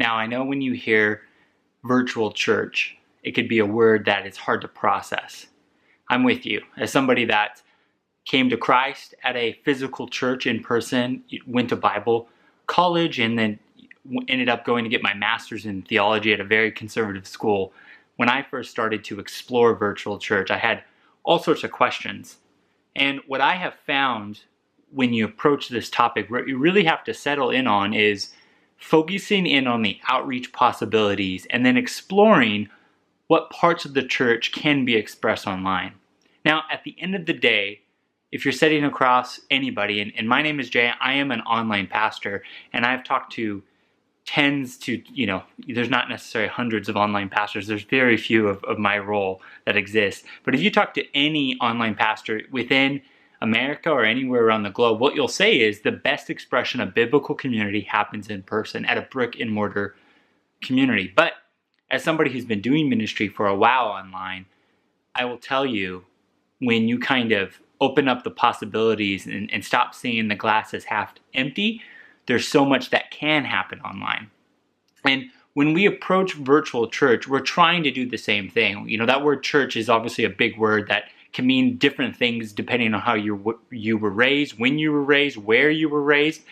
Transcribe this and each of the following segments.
Now, I know when you hear virtual church, it could be a word that is hard to process. I'm with you. As somebody that came to Christ at a physical church in person, went to Bible college, and then ended up going to get my master's in theology at a very conservative school. When I first started to explore virtual church, I had all sorts of questions. And what I have found when you approach this topic, what you really have to settle in on is focusing in on the outreach possibilities and then exploring what parts of the church can be expressed online. Now, at the end of the day, if you're sitting across anybody, and my name is Jay, I am an online pastor, and I've talked to tens to, there's not necessarily hundreds of online pastors. There's very few of my role that exists. But if you talk to any online pastor within America or anywhere around the globe, what you'll say is the best expression of biblical community happens in person at a brick and mortar community. But as somebody who's been doing ministry for a while online, I will tell you, when you kind of open up the possibilities and stop seeing the glass as half empty, there's so much that can happen online. And when we approach virtual church, we're trying to do the same thing. That word church is obviously a big word that can mean different things depending on how you were raised, when you were raised, where you were raised.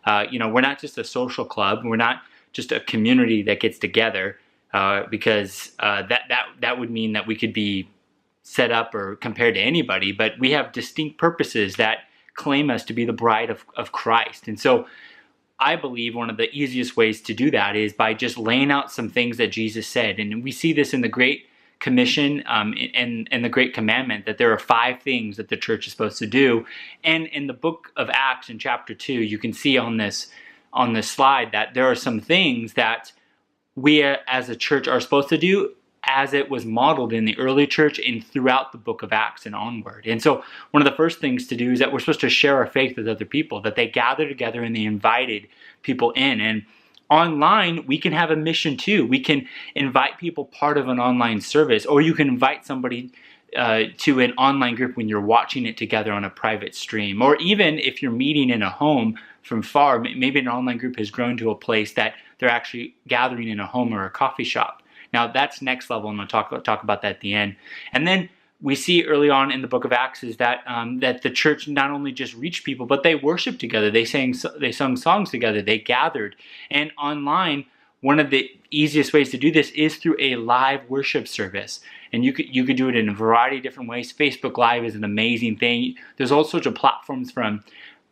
We're not just a social club. We're not just a community that gets together because that would mean that we could be set up or compared to anybody, but we have distinct purposes that claim us to be the bride of Christ. And so I believe one of the easiest ways to do that is by just laying out some things that Jesus said. And we see this in the Great Commission and the Great Commandment, that there are 5 things that the church is supposed to do. And in the book of Acts in chapter 2, you can see on this slide that there are some things that we as a church are supposed to do as it was modeled in the early church and throughout the book of Acts and onward. And so one of the first things to do is that we're supposed to share our faith with other people, that they gather together and they invited people in. And online, we can have a mission too. We can invite people part of an online service, or you can invite somebody to an online group when you're watching it together on a private stream. Or even if you're meeting in a home from far, maybe an online group has grown to a place that they're actually gathering in a home or a coffee shop. Now that's next level, and we'll talk about that at the end. And then we see early on in the book of Acts is that that the church not only just reached people, but they worshiped together. They sung songs together. They gathered. And online, one of the easiest ways to do this is through a live worship service. And you could do it in a variety of different ways. Facebook Live is an amazing thing. There's all sorts of platforms, from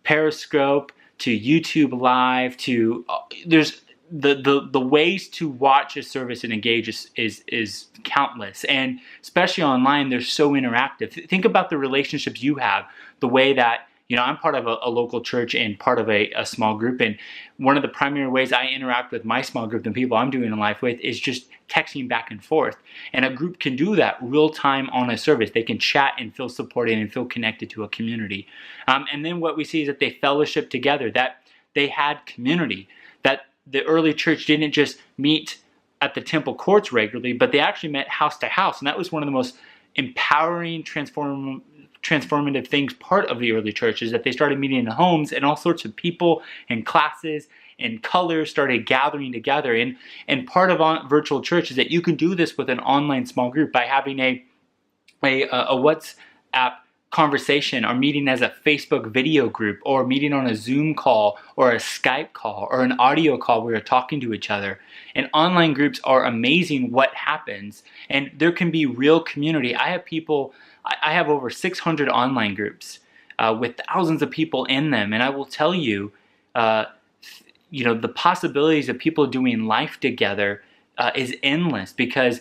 Periscope to YouTube Live to there's the ways to watch a service and engage is countless, and especially online, they're so interactive. Think about the relationships you have, the way that, I'm part of a local church and part of a small group, and one of the primary ways I interact with my small group and people I'm doing life with is just texting back and forth. And a group can do that real time on a service. They can chat and feel supported and feel connected to a community. And then what we see is that they fellowship together, that they had community, that the early church didn't just meet at the temple courts regularly, but they actually met house to house. And that was one of the most empowering, transformative things, part of the early church, is that they started meeting in homes, and all sorts of people and classes and colors started gathering together. And part of virtual church is that you can do this with an online small group by having a WhatsApp conversation, or meeting as a Facebook video group, or meeting on a Zoom call or a Skype call or an audio call where you're talking to each other. And online groups are amazing what happens, and there can be real community. I have over 600 online groups with thousands of people in them, and I will tell you, the possibilities of people doing life together is endless, because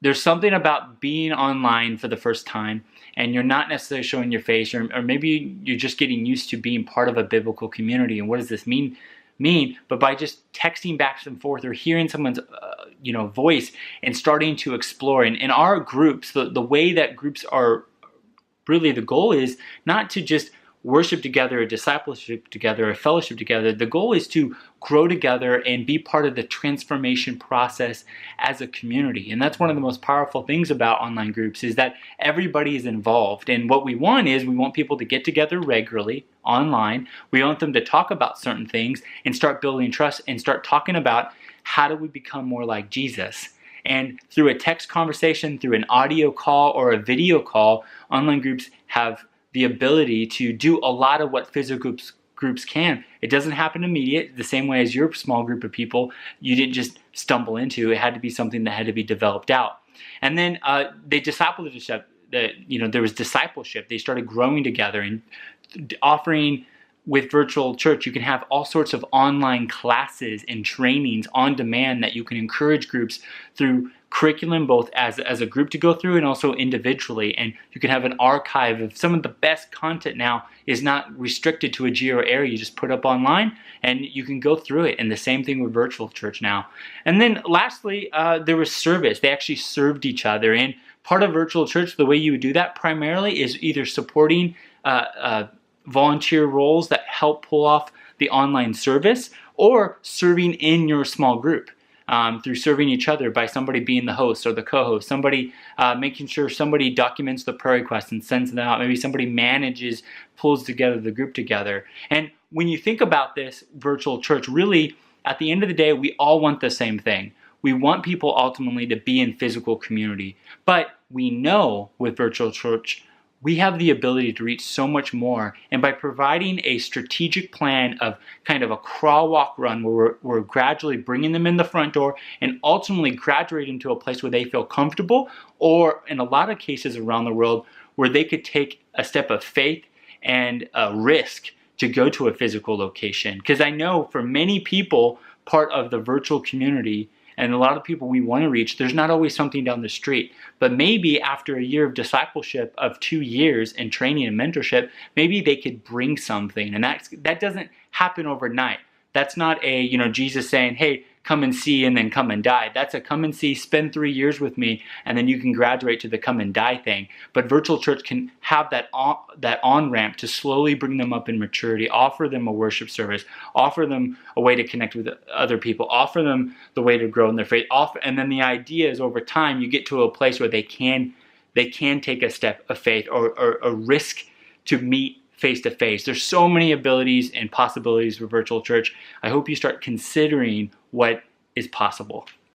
there's something about being online for the first time, and you're not necessarily showing your face, or maybe you're just getting used to being part of a biblical community. And what does this mean? But by just texting back and forth, or hearing someone's voice and starting to explore. And in our groups, the way that groups are, really the goal is not to just worship together, a discipleship together, a fellowship together. The goal is to grow together and be part of the transformation process as a community. And that's one of the most powerful things about online groups, is that everybody is involved. And what we want is we want people to get together regularly online. We want them to talk about certain things and start building trust and start talking about how do we become more like Jesus. And through a text conversation, through an audio call or a video call, online groups have the ability to do a lot of what physical groups can. It doesn't happen immediate, the same way as your small group of people you didn't just stumble into. It had to be something that had to be developed out. And then they discipleship. There was discipleship. They started growing together and offering. With virtual church, you can have all sorts of online classes and trainings on demand that you can encourage groups through curriculum, both as a group to go through and also individually. And you can have an archive of some of the best content now is not restricted to a geo area. You just put up online and you can go through it. And the same thing with virtual church now. And then lastly, there was service. They actually served each other. And part of virtual church, the way you would do that primarily is either supporting volunteer roles that help pull off the online service, or serving in your small group through serving each other by somebody being the host or the co-host, somebody making sure somebody documents the prayer requests and sends them out, maybe somebody pulls together the group together. And when you think about this virtual church, really at the end of the day, we all want the same thing. We want people ultimately to be in physical community, but we know with virtual church we have the ability to reach so much more. And by providing a strategic plan of kind of a crawl, walk, run, where we're gradually bringing them in the front door and ultimately graduating to a place where they feel comfortable, or in a lot of cases around the world, where they could take a step of faith and a risk to go to a physical location. Because I know for many people, part of the virtual community and a lot of people we want to reach, there's not always something down the street. But maybe after a year of discipleship of 2 years and training and mentorship, maybe they could bring something. And that doesn't happen overnight. That's not Jesus saying, hey, come and see and then come and die. That's a come and see, spend 3 years with me, and then you can graduate to the come and die thing. But virtual church can have that on-ramp to slowly bring them up in maturity, offer them a worship service, offer them a way to connect with other people, offer them the way to grow in their faith. And then the idea is over time you get to a place where they can take a step of faith or a risk to meet face-to-face. There's so many abilities and possibilities for virtual church. I hope you start considering what is possible.